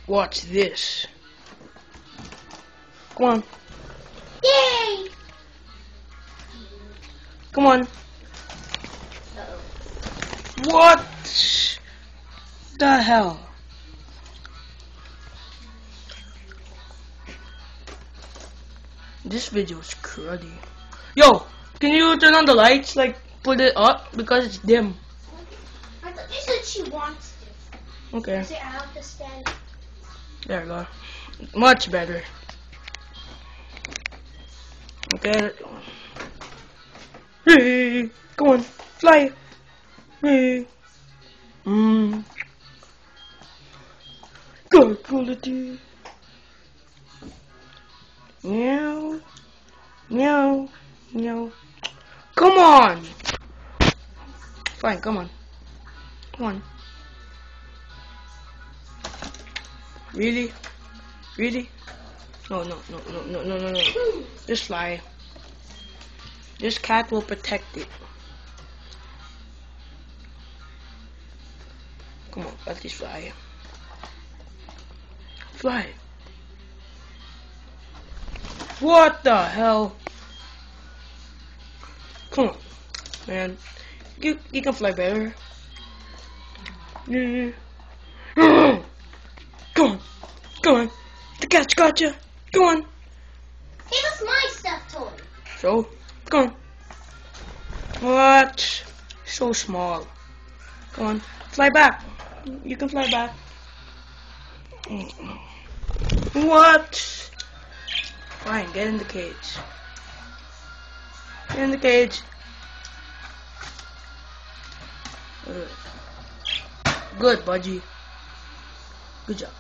Watch this. Come on. Yay! Come on. Uh-oh. What the hell? This video is cruddy. Yo, can you turn on the lights? Like, put it up because it's dim. I thought you said she wants to. Okay. Say I have to stand. There we go. Much better. Okay. Hey, come on, fly. Hey. Good quality. Meow. Meow. Meow. Come on. Fine, come on. Come on. Really? Really? No, no, no, no, no, no, no, no. Just fly. This cat will protect it. Come on, let this fly. Fly. What the hell? Come on, man. You can fly better. Yeah. Come on. Come on. The cat's got you. Come on. Hey, that's my stuffed toy. So, come on. What? So small. Come on. Fly back. You can fly back. What? Fine, get in the cage. Get in the cage. Good, Budgie. Good job.